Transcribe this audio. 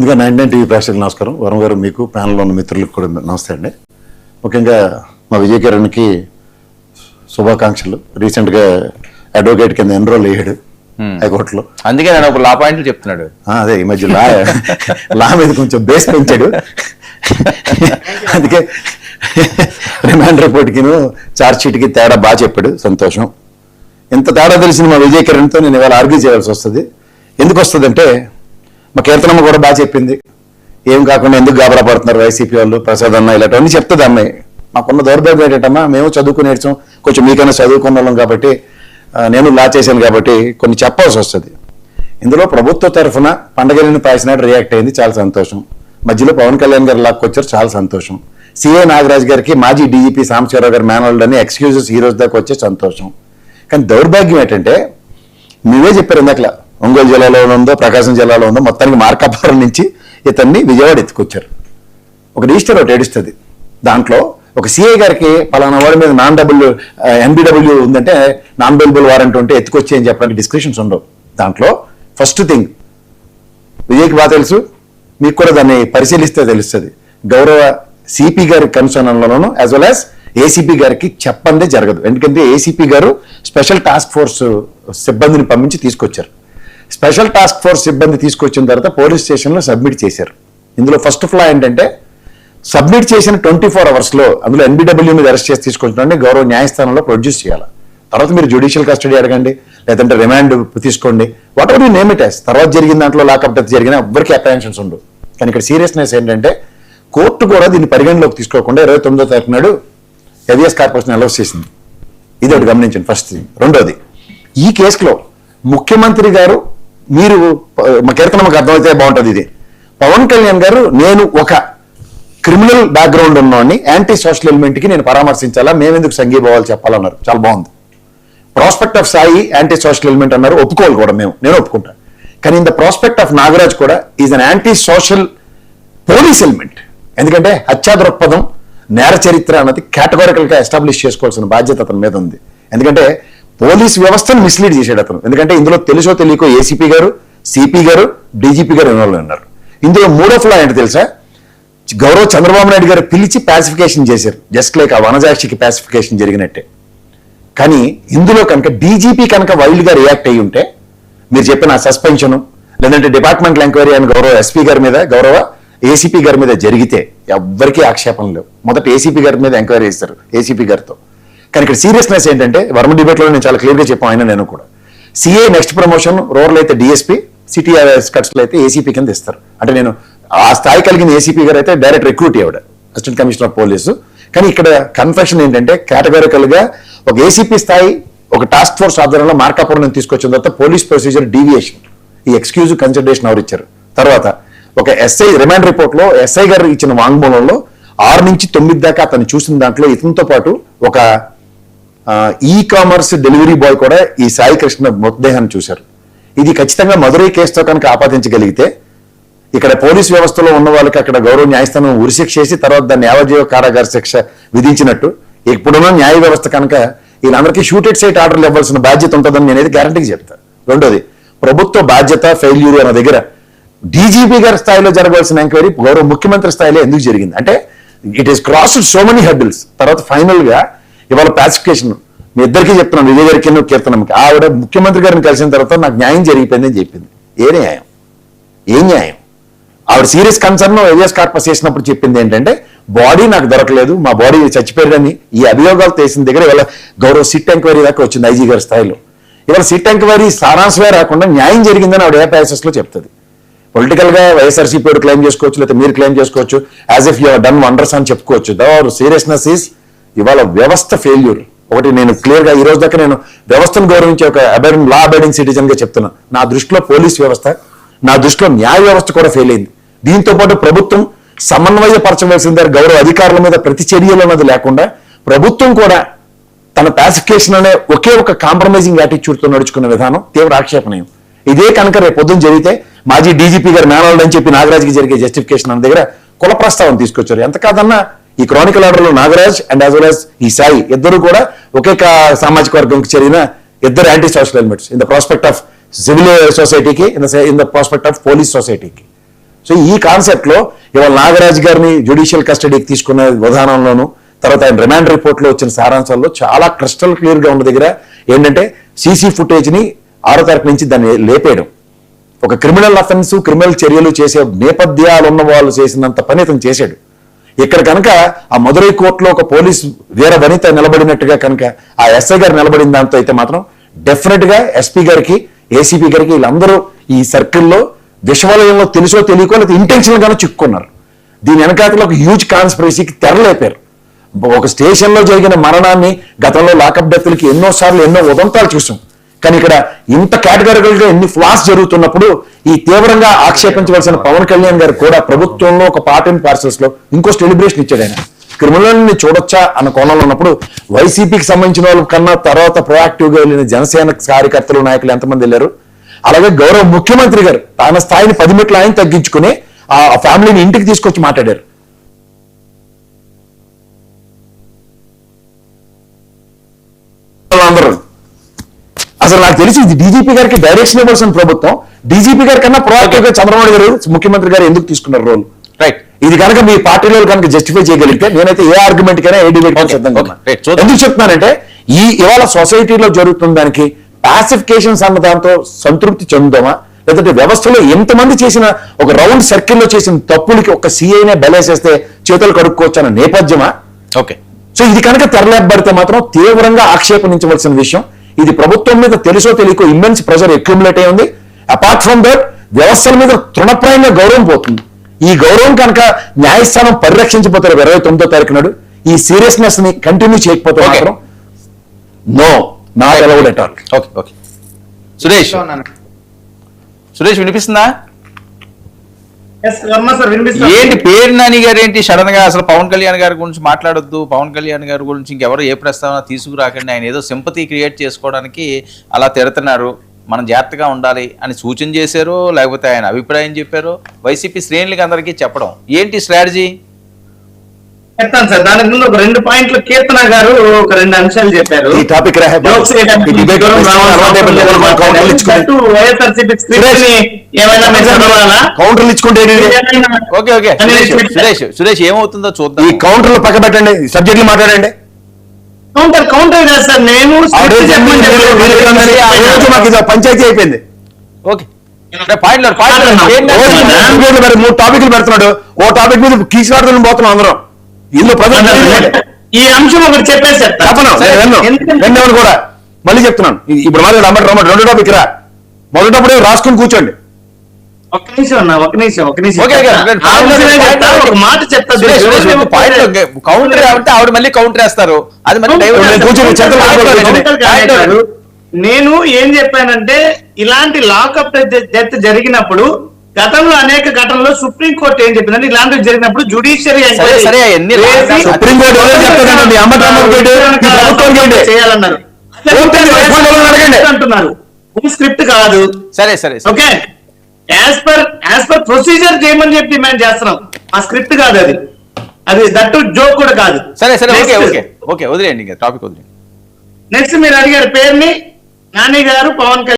ఇంకా 99 టీవీ ప్రేక్షకులకు నమస్కారం. వరం గారు, మీకు ప్యానల్లో ఉన్న మిత్రులకు కూడా నమస్తే అండి. ముఖ్యంగా మా విజయ్ కిరణ్కి శుభాకాంక్షలు. రీసెంట్గా అడ్వకేట్ కింద ఎన్రోల్ అయ్యాడు హైకోర్టులో. అందుకే నేను ఒక లా పాయింట్లు చెప్తున్నాడు. అదే ఈ మధ్య లా మీద కొంచెం బేస్ పెంచాడు. అందుకే రిమాండ్ రిపోర్ట్కి ఛార్జ్ షీట్కి తేడా బాగా చెప్పాడు. సంతోషం. ఇంత తేడా తెలిసిన మా విజయ్ కిరణ్తో నేను ఇవాళ ఆర్గ్యూ చేయాల్సి వస్తుంది. ఎందుకు వస్తుందంటే, మా కీర్తనమ్మ కూడా బాగా చెప్పింది. ఏం కాకుండా ఎందుకు గాబరా పడుతున్నారు వైసీపీ వాళ్ళు, ప్రసాద్ అన్న ఇలాంటివన్నీ చెప్తుంది అమ్మాయి. మాకున్న దౌర్భాగ్యం ఏంటంటమ్మా, మేము చదువుకుని నేర్చాం, కొంచెం మీకైనా చదువుకున్న వాళ్ళం కాబట్టి, నేను లా చేశాను కాబట్టి కొన్ని చెప్పాల్సి వస్తుంది. ఇందులో ప్రభుత్వ తరఫున పండగలని పాసినాడు రియాక్ట్ అయింది, చాలా సంతోషం. మధ్యలో పవన్ కళ్యాణ్ గారు లాక్కొచ్చారు, చాలా సంతోషం. సిఐ నాగరాజ్ గారికి మాజీ డీజీపీ సాంబశివరావు గారు మేనల్డ్ అని ఎక్స్క్యూజెస్ ఈ రోజు దాకా వచ్చే సంతోషం. కానీ దౌర్భాగ్యం ఏంటంటే, నువ్వే చెప్పారు ఇందాకలా, ఒంగోలు జిల్లాలో ఉందో ప్రకాశం జిల్లాలో ఉందో మొత్తానికి మార్కాపురం నుంచి ఇతన్ని విజయవాడ ఎత్తుకొచ్చారు. ఒక రిజిస్టర్ ఒకటి ఏడుస్తుంది. దాంట్లో ఒక సిఐ గారికి పలానా వాడి మీద NBW ఉందంటే నాన్ బెయిలబుల్ వారెంట్ ఉంటే ఎత్తుకొచ్చి అని చెప్పడానికి డిస్క్రిప్షన్స్ ఉండవు. దాంట్లో ఫస్ట్ థింగ్ విజయ్కి బాగా తెలుసు, మీకు కూడా దాన్ని పరిశీలిస్తే తెలుస్తుంది. గౌరవ సిపి గారి కన్సర్న్లోనూ యాజ్ వెల్ యాజ్ ఏసీపీ గారికి చెప్పందే జరగదు. ఎందుకంటే ఏసీపీ గారు స్పెషల్ టాస్క్ ఫోర్స్ సిబ్బందిని పంపించి తీసుకొచ్చారు. స్పెషల్ టాస్క్ ఫోర్స్ సిబ్బంది తీసుకొచ్చిన తర్వాత పోలీస్ స్టేషన్లో సబ్మిట్ చేశారు. ఇందులో ఫస్ట్ ఫ్లా ఏంటంటే, సబ్మిట్ చేసిన 24 అవర్స్లో అందులో NBW మీద అరెస్ట్ చేసి తీసుకొచ్చినంటే గౌరవ న్యాయస్థానంలో ప్రొడ్యూస్ చేయాలి. తర్వాత మీరు జ్యుడిషియల్ కస్టడీ అడగండి, లేదంటే రిమాండ్ తీసుకోండి, whatever you name it as. తర్వాత జరిగిన దాంట్లో లాకప్ డెత్ జరిగిన ఎవ్వరికి అప్రహెన్షన్స్ ఉండవు. కానీ ఇక్కడ సీరియస్నెస్ ఏంటంటే, కోర్టు కూడా దీన్ని పరిగణలోకి తీసుకోకుండా 29వ తారీఖు నాడు హెవియస్ కార్పొరేషన్ అలౌస్ చేసింది. ఇది ఒకటి గమనించండి ఫస్ట్ థింగ్. రెండోది, ఈ కేసులో ముఖ్యమంత్రి గారు, మీరు మా కీర్తనమ్మకి అర్థమైతే బాగుంటుంది, ఇది పవన్ కళ్యాణ్ గారు నేను ఒక క్రిమినల్ బ్యాక్గ్రౌండ్ ఉన్నవాడిని, యాంటీ సోషల్ ఎలిమెంట్కి నేను పరామర్శించాలా, మేమెందుకు సంఘీభావాలు చెప్పాలన్నారు. చాలా బాగుంది. Prospect of Sai anti social element అన్నారు, ఒప్పుకోవాలి కూడా, నేను ఒప్పుకుంటాను. కానీ in the prospect of Nagaraj కూడా is an anti social police element. ఎందుకంటే హత్యా దృక్పథం, నేర చరిత్ర అన్నది కేటగారికల్గా ఎస్టాబ్లిష్ చేసుకోవాల్సిన బాధ్యత అతని మీద ఉంది. ఎందుకంటే పోలీస్ వ్యవస్థను మిస్లీడ్ చేశాడు అతను. ఎందుకంటే ఇందులో తెలుసో తెలియకో ఏసీపీ గారు, సిపి గారు, డీజీపీ గారు ఇన్వాల్వ్ ఉన్నారు. ఇందులో మూడో ఫ్లా ఏంటి తెలుసా, గౌరవ చంద్రబాబు నాయుడు గారు పిలిచి పాసిఫికేషన్ చేశారు, జస్ట్ లైక్ ఆ వనజాక్షికి పాసిఫికేషన్ జరిగినట్టే. కానీ ఇందులో కనుక డీజీపీ కనుక వైల్డ్గా రియాక్ట్ అయ్యి ఉంటే, మీరు చెప్పిన సస్పెన్షన్ లేదంటే డిపార్ట్మెంటల్ ఎంక్వైరీ అని గౌరవ ఎస్పీ గారి మీద, గౌరవ ఏసీపీ గారి మీద జరిగితే ఎవ్వరికీ ఆక్షేపణలు లేవు. మొదట ఏసీపీ గారి మీద ఎంక్వైరీ చేస్తారు ఏసీపీ గారితో. కానీ ఇక్కడ సీరియస్నెస్ ఏంటంటే, వర్మ డిబేట్లో నేను చాలా క్లియర్గా చెప్పాను, ఆయన నేను కూడా, సిఐ నెక్స్ట్ ప్రమోషన్ రూరల్ అయితే డిఎస్పీ, సిటీ కట్స్లో అయితే ఏసీపీ కింద ఇస్తారు. అంటే నేను ఆ స్థాయి కలిగిన ఏసీపీ గారు అయితే డైరెక్ట్ రిక్రూట్ అయ్యాడు, అసిస్టెంట్ కమిషనర్ ఆఫ్ పోలీసు. కానీ ఇక్కడ కన్ఫెషన్ ఏంటంటే, కేటగారికల్గా ఒక ఏసీపీ స్థాయి ఒక టాస్క్ ఫోర్స్ ఆధ్వర్యంలో మార్కాపురం తీసుకొచ్చిన తర్వాత పోలీస్ ప్రొసీజర్ డీవియేషన్, ఈ ఎక్స్క్యూజ్ కన్సిడరేషన్ ఎవరు ఇచ్చారు. తర్వాత ఒక ఎస్ఐ రిమాండ్ రిపోర్ట్లో ఎస్ఐ గారు ఇచ్చిన వాంగ్మూలంలో 6 నుంచి 9 దాకా అతను చూసిన దాంట్లో ఇతనితో పాటు ఒక కామర్స్ డెలివరీ బాయ్ కూడా ఈ సాయి కృష్ణ మృతదేహాన్ని చూశారు. ఇది ఖచ్చితంగా మదురై కేసుతో కనుక ఆపాదించగలిగితే, ఇక్కడ పోలీస్ వ్యవస్థలో ఉన్న వాళ్ళకి అక్కడ గౌరవ న్యాయస్థానం ఉరిశిక్ష చేసి తర్వాత దాన్ని యావజ్జీవ కారాగార శిక్ష విధించినట్టు, ఇప్పుడున్న న్యాయ వ్యవస్థ కనుక వీళ్ళందరికీ షూటెడ్ సైట్ ఆర్డర్లు ఇవ్వాల్సిన బాధ్యత ఉంటుందని నేనైతే గ్యారంటీకి చెప్తాను. రెండోది, ప్రభుత్వ బాధ్యత ఫెయిల్యూర్ అన్న దగ్గర డీజీపీ గారి స్థాయిలో జరగాల్సిన ఎంక్వైరీ గౌరవ ముఖ్యమంత్రి స్థాయిలో ఎందుకు జరిగింది అంటే, it is crossed so many hurdles. తర్వాత ఫైనల్ గా ఇవాళ పాసిఫికేషన్ మీ ఇద్దరికీ చెప్తున్నాను, విజయ్ గారికి కీర్తనమ్మకి, ఆవిడ ముఖ్యమంత్రి గారిని కలిసిన తర్వాత నాకు న్యాయం జరిగిపోయిందని చెప్పింది. ఏ న్యాయం? ఏం న్యాయం? ఆవిడ సీరియస్ కన్సర్న్ హెవియస్ కార్పస్ చేసినప్పుడు చెప్పింది ఏంటంటే, బాడీ నాకు దొరకలేదు, మా బాడీ చచ్చిపోయాడని ఈ అభియోగాలు చేసిన దగ్గర ఇవాళ గౌరవ సిట్ ఎంక్వైరీ దాకా వచ్చింది ఐజీ గారి స్థాయిలో. ఇవాళ సిట్ ఎంక్వైరీ సారాంశమే రాకుండా న్యాయం జరిగిందని ఆవిడ ఏ ప్యాసెస్లో చెప్తుంది. పొలిటికల్ గా వైఎస్ఆర్సీపీ క్లెయిమ్ చేసుకోవచ్చు, లేకపోతే మీరు క్లెయిమ్ చేసుకోవచ్చు, as if you done wonders అని చెప్పుకోవచ్చు. ద సీరియస్నెస్ ఈస్ ఇవాళ వ్యవస్థ ఫెయిల్యూర్. ఒకటి నేను క్లియర్ గా ఈ రోజు దాకా నేను వ్యవస్థను గౌరవించే ఒక లా అబైడింగ్ సిటిజన్ గా చెప్తున్నా. నా దృష్టిలో పోలీస్ వ్యవస్థ, నా దృష్టిలో న్యాయ వ్యవస్థ కూడా ఫెయిల్ అయింది. దీంతో పాటు ప్రభుత్వం సమన్వయపరచవలసిందే, గౌరవ అధికారుల మీద ప్రతి చర్యలు అన్నది లేకుండా ప్రభుత్వం కూడా తన పాసిఫికేషన్ అనే ఒకే ఒక కాంప్రమైజింగ్ యాటిట్యూడ్ తో నడుచుకున్న విధానం తీవ్ర ఆక్షేపణీయం. ఇదే కనుక రేపు పొద్దున జరిగితే మాజీ డీజీపీ గారు మేనల్డ్ అని చెప్పి నాగరాజ్కి జరిగే జస్టిఫికేషన్ అన్న దగ్గర కుల ప్రస్తావన తీసుకొచ్చారు. ఎంత కాదన్నా ఈ క్రానికల్ ఆర్డర్ లో Nagaraj and as well as ఈ సాయి ఇద్దరు కూడా ఒకే సామాజిక వర్గంకి చెందిన ఇద్దరు anti social elements in the prospect of civil సొసైటీకి, in the prospect of police సొసైటీకి. సో ఈ కాన్సెప్ట్ లో ఇవాళ నాగరాజ్ గారిని జ్యుడిషియల్ కస్టడీకి తీసుకున్న విధానంలోను, తర్వాత ఆయన రిమాండ్ రిపోర్ట్ లో వచ్చిన సారాంశాల్లో చాలా క్రిస్టల్ క్లియర్ గా ఉన్న దగ్గర ఏంటంటే సీసీ ఫుటేజ్ ని 6వ తారీఖు నుంచి దాన్ని లేపేయడం. ఒక క్రిమినల్ అఫెన్స్, క్రిమినల్ చర్యలు చేసే నేపథ్యాలు ఉన్న వాళ్ళు చేసినంత పని అతను చేశాడు. ఇక్కడ కనుక ఆ మదురై కోర్టులో ఒక పోలీస్ వీర వనిత నిలబడినట్టుగా కనుక ఆ ఎస్ఐ గారు నిలబడిన దాంతో అయితే మాత్రం డెఫినెట్ గా ఎస్పీ గారికి, ఏసీపీ గారికి వీళ్ళందరూ ఈ సర్కిల్లో విషవలయంలో తెలుసో తెలియకో లేదా ఇంటెన్షనల్ గానే చిక్కుకున్నారు. దీని వెనకాతలో ఒక హ్యూజ్ కాన్స్పిరసీకి తెరలేపారు. ఒక స్టేషన్ లో జరిగిన మరణాన్ని గతంలో లాకప్ డెత్లకి ఎన్నోసార్లు ఎన్నో ఉదంతాలు చూసాం. కానీ ఇక్కడ ఇంత కేటగిరికల్ గా ఎన్ని ఫ్లాస్ జరుగుతున్నప్పుడు ఈ తీవ్రంగా ఆక్షేపించవలసిన పవన్ కళ్యాణ్ గారు కూడా ప్రభుత్వంలో ఒక పార్ట్ అండ్ పార్సల్స్ లో ఇంకో సెలబ్రేషన్ ఇచ్చాడు. ఆయన క్రిమినల్ ని చూడొచ్చా అన్న కోణంలో ఉన్నప్పుడు వైసీపీకి సంబంధించిన వాళ్ళ కన్నా తర్వాత ప్రొయాక్టివ్ గా వెళ్ళిన జనసేన కార్యకర్తలు, నాయకులు ఎంతమంది వెళ్ళారు. అలాగే గౌరవ ముఖ్యమంత్రి గారు తన స్థాయిని 10 మెట్లు ఆయన తగ్గించుకుని ఆ ఫ్యామిలీని ఇంటికి తీసుకొచ్చి మాట్లాడారు. అందరూ అసలు నాకు తెలిసి ఇది డీజీపీ గారికి డైరెక్షన్ ఇవ్వాల్సిన ప్రభుత్వం. డీజీపీ గారి కన్నా ప్రొయాక్టివ్ గా చంద్రబాబు గారు ముఖ్యమంత్రి గారు ఎందుకు తీసుకున్నారు రోల్? రైట్. ఇది కనుక మీ పార్టీలో కనుక జస్టిఫై చేయగలిగితే నేనైతే ఏ ఆర్గ్యుమెంట్ కైనా ఏ డిబేట్ సిద్ధంగా ఉన్నా. ఎందుకు చెప్తున్నానంటే ఇవాళ సొసైటీలో జరుగుతున్న దానికి పాసిఫికేషన్స్ అన్న దాంతో సంతృప్తి చెందుదామా, లేదంటే వ్యవస్థలో ఎంతమంది చేసిన ఒక రౌండ్ సర్కిల్లో చేసిన తప్పులకి ఒక సీఐనే బలేసేస్తే చేతులు కడుక్కోవచ్చు అన్న నేపథ్యమా? ఓకే. సో ఇది కనుక తెరలేపబడితే మాత్రం తీవ్రంగా ఆక్షేపణించవలసిన విషయం. ఇది ప్రభుత్వం మీద తెలుసో తెలియకో ఇమ్మెన్స్ ప్రెషర్ అక్యుములేట్ అయి ఉంది. అపార్ట్ ఫ్రమ్ దట్ వ్యవస్థల మీద తృణప్రాయంగా గౌరవం పోతుంది. ఈ గౌరవం కనుక న్యాయస్థానం పరిరక్షించబోతారు 29వ తారీఖు నాడు. ఈ సీరియస్నెస్ ని కంటిన్యూ చేయకపోతే మాత్రం no, not allowed at all. Okay okay. Suresh వినిపిస్తుందా? ఏంటి పేరు నాని గారు ఏంటి సడన్ గా అసలు పవన్ కళ్యాణ్ గారి గురించి మాట్లాడొద్దు, పవన్ కళ్యాణ్ గారి గురించి ఇంకెవరు ఏ ప్రస్తావన తీసుకురాకండి, ఆయన ఏదో సింపతి క్రియేట్ చేసుకోవడానికి అలా తిడుతున్నారు, మనం జాగ్రత్తగా ఉండాలి అని సూచన చేశారు, లేకపోతే ఆయన అభిప్రాయం చెప్పారు, వైసీపీ శ్రేణులకి అందరికీ చెప్పడం ఏంటి స్ట్రాటజీ? చెప్తాను సార్. దానికి ముందు ఒక 2 పాయింట్లు కీర్తన గారు ఒక 2 అంశాలు చెప్పారు. ఈ టాపిక్ కౌంటర్లు ఇచ్చుకుంటే ఓకే ఓకే. సురేష్ ఏమవుతుందో చూద్దాం. ఈ కౌంటర్లు పక్క పెట్టండి, సబ్జెక్టులు మాట్లాడండి. కౌంటర్ కాదు సార్, నేను పంచాయతీ అయిపోయింది. ఓకే. 3 టాపిక్లు పెడుతున్నాడు. ఓ టాపిక్ మీద కీసులాడుతూ పోతున్నాం అందరం. ఇల్లు ఈ అంశం ఒకటి చెప్పేసి చెప్పను కూడా మళ్ళీ చెప్తున్నాను. ఇప్పుడు మళ్ళీ 2 టాపిక్ రా. మొదటప్పుడే రాసుకుని కూర్చోండి. ఒక నిమిషం మాట చెప్తా. కౌంటర్ అంటే ఆవిడ మళ్ళీ కౌంటర్ వేస్తారు. అది మళ్ళీ నేను ఏం చెప్పానంటే ఇలాంటి లాకప్ డెత్ జరిగినప్పుడు గతంలో అనేక ఘటనలో సుప్రీంకోర్టు ఏం చెప్పిందంటే ఇలాంటివి జరిగినప్పుడు జ్యుడిషియరీ చేయాలన్నారు. అంటున్నారు స్క్రిప్ట్ కాదు. సరే ఓకే, యాజ్ పర్ ప్రొసీజర్ చేయమని చెప్పి డిమాండ్ చేస్తున్నాం. ఆ స్క్రిప్ట్ కాదు, అది దట్టు జోక్ కూడా కాదు. సరే ఓకే వదిలేయండి, టాపిక్ వదిలేయండి. నెక్స్ట్ మీరు అడిగారు పేరుని నాని గారు, పవన్ కళ్యాణ్